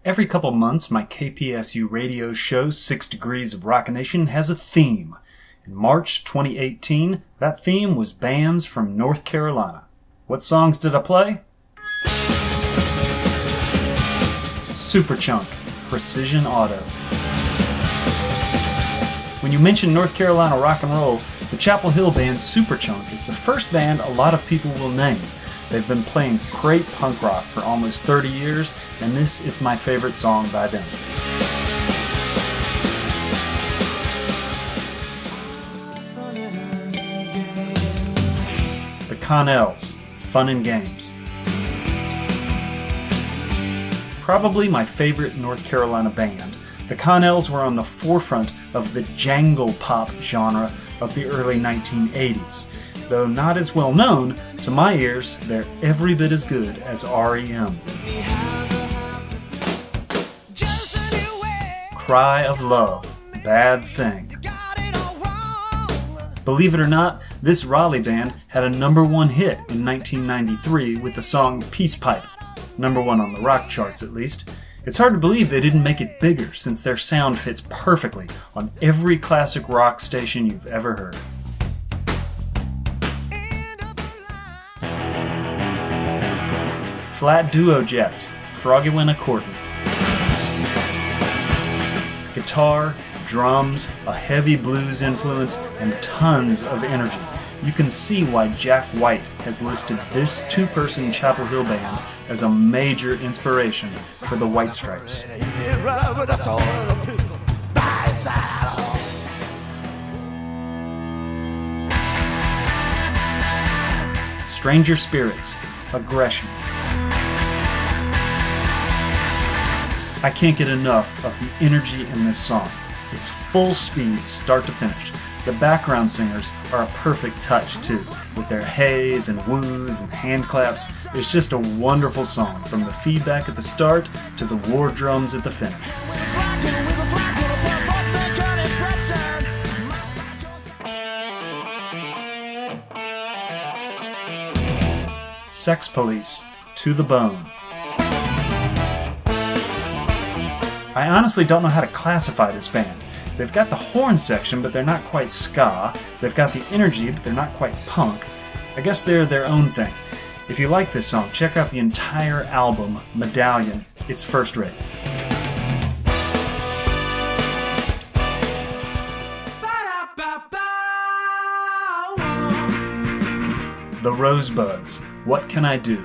Every couple months, my KPSU radio show, 6 Degrees of Rockination, has a theme. In March 2018, that theme was bands from North Carolina. What songs did I play? Superchunk, Precision Auto. When you mention North Carolina rock and roll, the Chapel Hill band Superchunk is the first band a lot of people will name. They've been playing great punk rock for almost 30 years, and this is my favorite song by them. The Connells, Fun and Games. Probably my favorite North Carolina band, the Connells were on the forefront of the jangle pop genre of the early 1980s. Though not as well known, to my ears, they're every bit as good as R.E.M. Cry of Love, Bad Thing. Believe it or not, this Raleigh band had a #1 hit in 1993 with the song Peace Pipe. #1 on the rock charts, at least. It's hard to believe they didn't make it bigger, since their sound fits perfectly on every classic rock station you've ever heard. Flat Duo Jets, Froggy Went A-Courtin'. Guitar, drums, a heavy blues influence, and tons of energy. You can see why Jack White has listed this two-person Chapel Hill band as a major inspiration for the White Stripes. Stranger Spirits, Aggression. I can't get enough of the energy in this song. It's full speed, start to finish. The background singers are a perfect touch too, with their heys and woos and hand claps. It's just a wonderful song, from the feedback at the start to the war drums at the finish. Sex Police, To the Bone. I honestly don't know how to classify this band. They've got the horn section, but they're not quite ska. They've got the energy, but they're not quite punk. I guess they're their own thing. If you like this song, check out the entire album, Medallion. It's first rate. The Rosebuds, What Can I Do?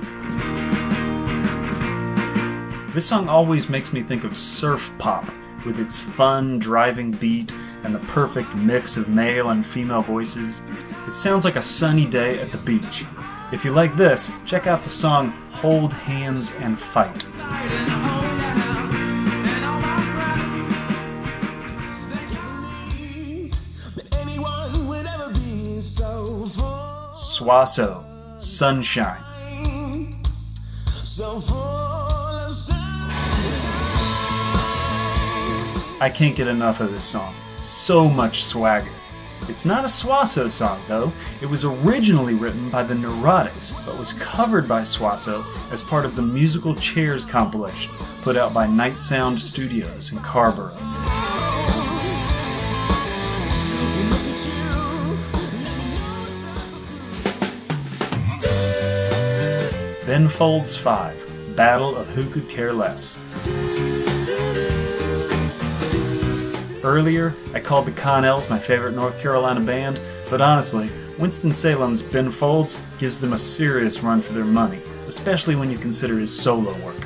This song always makes me think of surf pop, with its fun, driving beat and the perfect mix of male and female voices. It sounds like a sunny day at the beach. If you like this, check out the song Hold Hands and Fight. Swasso, Sunshine. I can't get enough of this song. So much swagger. It's not a Swasso song, though. It was originally written by the Neurotics, but was covered by Swasso as part of the Musical Chairs compilation, put out by Night Sound Studios in Carborough. Ben Folds 5, Battle of Who Could Care Less. Earlier, I called the Connells my favorite North Carolina band, but honestly, Winston-Salem's Ben Folds gives them a serious run for their money, especially when you consider his solo work.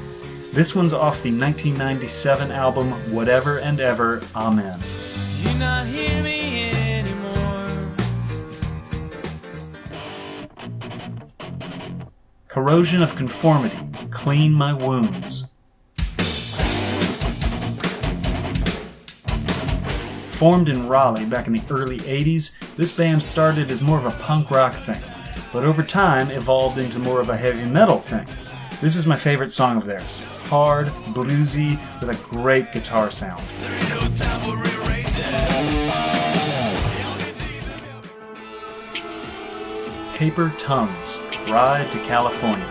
This one's off the 1997 album Whatever and Ever, Amen. You not hear me anymore. Corrosion of Conformity, Clean My Wounds. Formed in Raleigh back in the early 80s, this band started as more of a punk rock thing, but over time evolved into more of a heavy metal thing. This is my favorite song of theirs. Hard, bluesy, with a great guitar sound. Paper Tongues, Ride to California.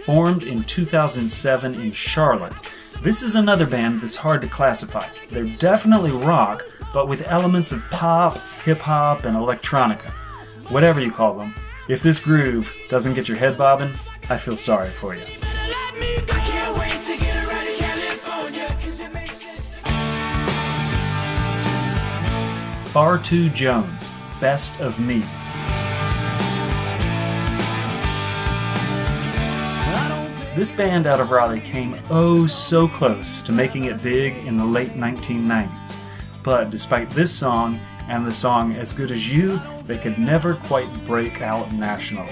formed in 2007 in Charlotte. This is another band that's hard to classify. They're definitely rock, but with elements of pop, hip-hop, and electronica. Whatever you call them, if this groove doesn't get your head bobbing, I feel sorry for you. Far Too Jones, Best of Me. This band out of Raleigh came oh so close to making it big in the late 1990s. But despite this song and the song As Good As You, they could never quite break out nationally.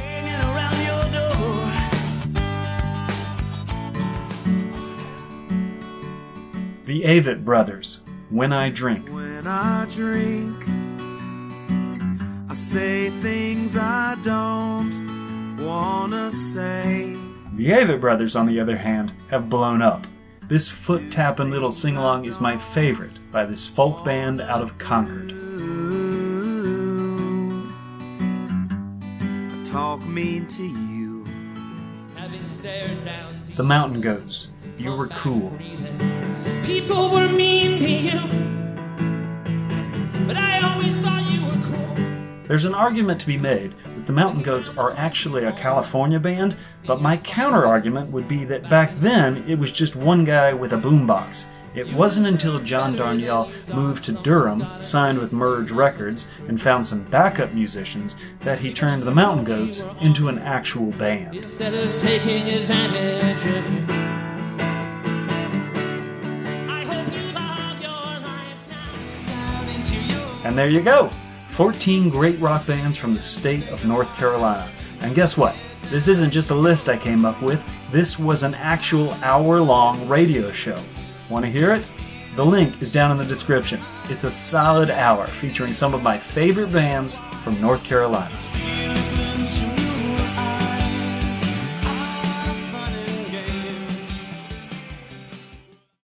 The Avett Brothers, When I Drink. When I drink, I say things I don't wanna say. The Avett Brothers, on the other hand, have blown up. This foot-tapping little sing-along is my favorite by this folk band out of Concord. I talk mean to you. The Mountain Goats, You Were Cool. People were mean to you, but I always thought you were cool. There's an argument to be made that the Mountain Goats are actually a California band, but my counter-argument would be that back then it was just one guy with a boombox. It wasn't until John Darnielle moved to Durham, signed with Merge Records, and found some backup musicians that he turned the Mountain Goats into an actual band. Instead of taking advantage of you, I hope you love your life now. And there you go! 14 great rock bands from the state of North Carolina. And guess what? This isn't just a list I came up with, this was an actual hour-long radio show. Want to hear it? The link is down in the description. It's a solid hour featuring some of my favorite bands from North Carolina.